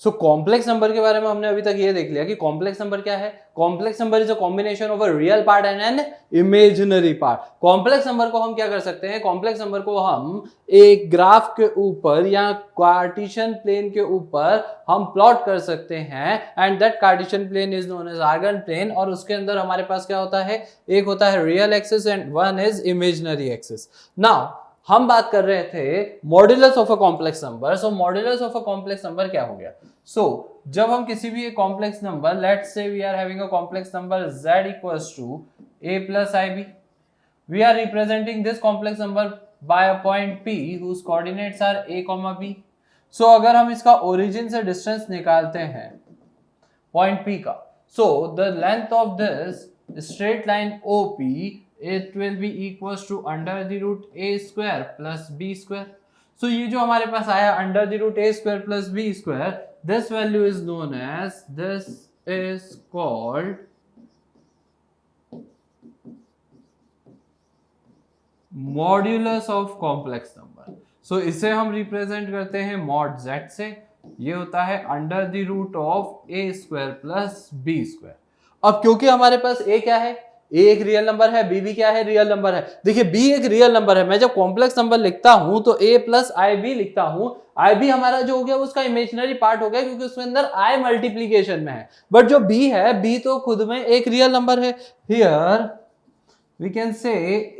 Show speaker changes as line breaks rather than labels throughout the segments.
So complex number के बारे में हमने अभी तक ये देख लिया कि कॉम्प्लेक्स नंबर क्या है। Complex number is a combination of a real part and an imaginary part. Complex number को हम क्या कर सकते हैं, कॉम्प्लेक्स नंबर को हम एक ग्राफ के ऊपर या कार्टेशियन प्लेन के ऊपर हम प्लॉट कर सकते हैं and that Cartesian plane is known as Argand plane. और उसके अंदर हमारे पास क्या होता है, एक होता है real axis and one is imaginary axis. Now हम बात कर रहे थे modulus of a complex number. So modulus of a complex number क्या हो गया। जब हम किसी भी एक complex number, let's say we are having a complex number z equals to a plus ib, we are representing this complex number by a point p whose coordinates are a comma b. अगर हम इसका origin से distance निकालते हैं point p का, the length of this straight line OP, it will be equals to under the root a square plus b square. ये जो हमारे पास आया under the root a square plus b square, this value is known as, this is called modulus of complex number. इसे हम represent करते हैं mod z से। ये होता है under the root of a square plus b square. अब क्योंकि हमारे पास a क्या है, a एक रियल नंबर है, b भी क्या है, रियल नंबर है। देखिए b एक रियल नंबर है, मैं जब कॉम्प्लेक्स नंबर लिखता हूं तो a प्लस आई बी लिखता हूं। आई बी हमारा जो हो गया उसका इमेजिनरी पार्ट हो गया क्योंकि उसके अंदर i मल्टीप्लीकेशन में है। बट जो b है, b तो खुद में एक रियल नंबर है। Here we can say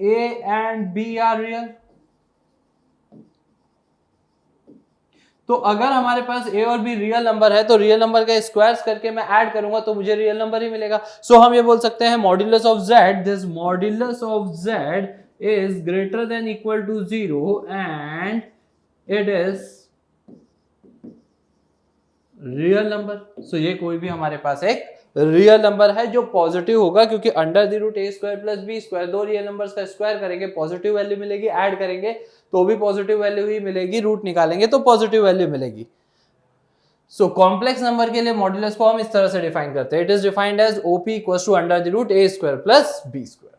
a and b are real। तो अगर हमारे पास a और b रियल नंबर है तो रियल नंबर का स्क्वायर्स करके मैं ऐड करूंगा तो मुझे रियल नंबर ही मिलेगा। हम ये बोल सकते हैं modulus of z, this modulus of z is greater than equal to 0 and it is real number. ये कोई भी हमारे पास एक रियल नंबर है जो पॉजिटिव होगा क्योंकि under the root A square plus B square, दो रियल नंबर्स का स्क्वायर करेंगे पॉजिटिव वैल्यू मिलेगी, ऐड करेंगे तो भी पॉजिटिव वैल्यू ही मिलेगी, रूट निकालेंगे तो पॉजिटिव वैल्यू मिलेगी। कॉम्प्लेक्स नंबर के लिए मॉड्यूलस को हम इस तरह से डिफाइन करते हैं, it is defined as OP equals to under the root A square plus B square.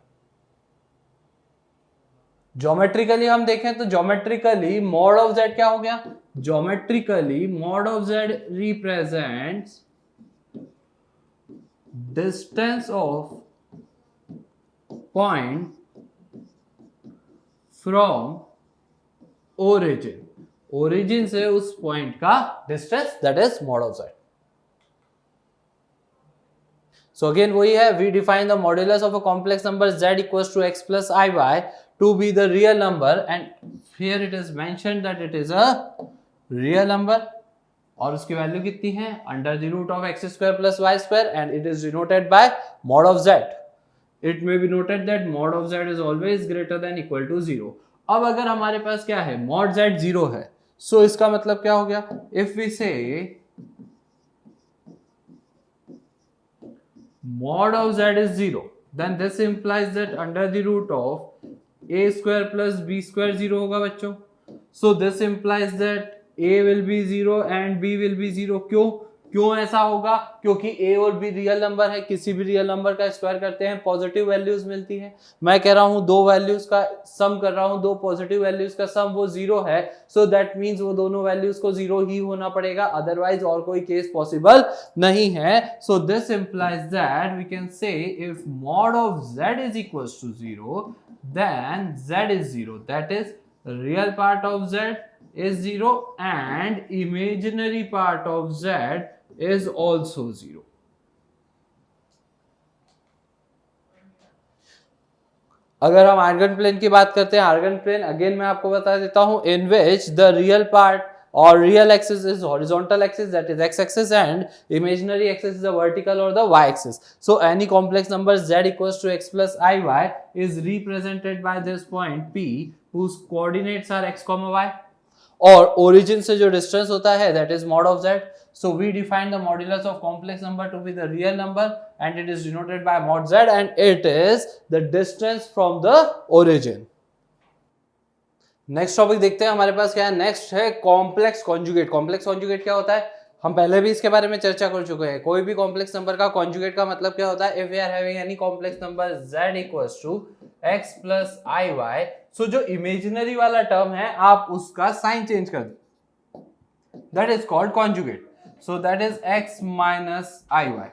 Geometrically हम देखें तो ज्योमेट्रिकली मॉड ऑफ z क्या हो गया, geometrically mod of z represents distance of point from origin, origin से उस point का distance, that is mod of z। Again वही है, we define the modulus of a complex number z equals to x plus iy to be the real number and here it is mentioned that it is a real number और उसकी value कितनी है, under the root of X square plus Y square and it is denoted by mod of Z. It may be noted that mod of Z is always greater than equal to 0। अब अगर हमारे पास क्या है, mod Z 0 है, इसका मतलब क्या हो गया, if we say mod of Z is 0 then this implies that under the root of A square plus B square 0 होगा बच्चों। This implies that a will be 0 and b will be 0। क्यों ऐसा होगा, क्योंकि a और b real number है, किसी भी रियल नंबर का स्क्वायर करते हैं पॉजिटिव वैल्यूज मिलती है। मैं कह रहा हूं दो वैल्यूज का सम कर रहा हूं, दो पॉजिटिव वैल्यूज का सम वो 0 है, दैट मींस वो दोनों वैल्यूज को 0 ही होना पड़ेगा, अदरवाइज और कोई केस पॉसिबल नहीं है। This implies that we can say if mod of z is equals to 0 then z is 0, that is real part of z is 0 and imaginary part of z is also 0। अगर हम argon plane की बात करते हैं, argon plane again मैं आपको बता देता हूं, in which the real part or real axis is horizontal axis, that is x axis, and imaginary axis is the vertical or the y axis। Any complex number z equals to x plus iy is represented by this point p whose coordinates are x comma y और origin से जो distance होता है that is mod of z। We define the modulus of complex number to be the real number and it is denoted by mod z and it is the distance from the origin. Next topic देखते हैं हमारे पास क्या है, next है complex conjugate. Complex conjugate क्या होता है, हम पहले भी इसके बारे में चर्चा कर चुके हैं। कोई भी कॉम्प्लेक्स नंबर का कॉन्जुगेट का मतलब क्या होता है, if we are having any complex number z equals to x plus iy, जो इमेजिनरी वाला टर्म है आप उसका साइन चेंज कर दो, that is called conjugate. So that is x minus I Y.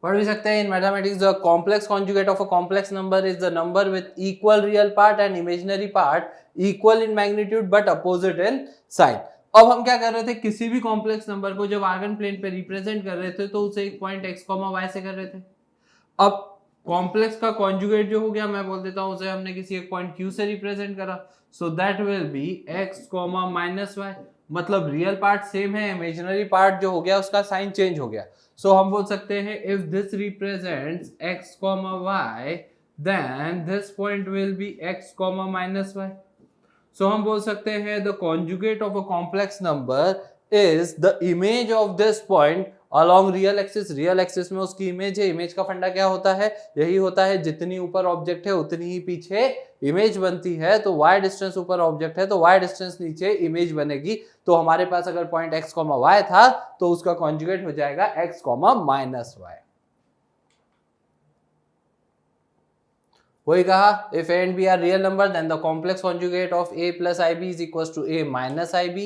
पढ़ भी सकते हैं in mathematics the complex conjugate of a complex number is the number with equal real part and imaginary part equal in magnitude but opposite in sign. अब हम क्या कर रहे थे, किसी भी कॉम्प्लेक्स नंबर को जब आर्गन प्लेन पे रिप्रेजेंट कर रहे थे तो उसे एक पॉइंट x, y से कर रहे थे। अब कॉम्प्लेक्स का कॉन्जुगेट जो हो गया, मैं बोल देता हूं उसे हमने किसी एक पॉइंट q से रिप्रेजेंट करा, so that will be x, minus y. मतलब रियल पार्ट सेम है, इमेजिनरी पार्ट जो हो गया उसका साइन चेंज हो गया। सो हम बोल सकते हैं if this represents x, y then this point will be x, minus y. So हम बोल सकते हैं the conjugate of a complex number is the image of this point along real axis. Real axis में उसकी image है। Image का फंडा क्या होता है, यही होता है जितनी ऊपर ऑब्जेक्ट है उतनी ही पीछे इमेज बनती है। तो y डिस्टेंस ऊपर ऑब्जेक्ट है तो y डिस्टेंस नीचे इमेज बनेगी। तो हमारे पास अगर पॉइंट x, y था तो उसका कॉन्जुगेट हो जाएगा x, माइनस वाई। वही कहा if a and b are real number then the complex conjugate of a plus ib is equal to a minus ib।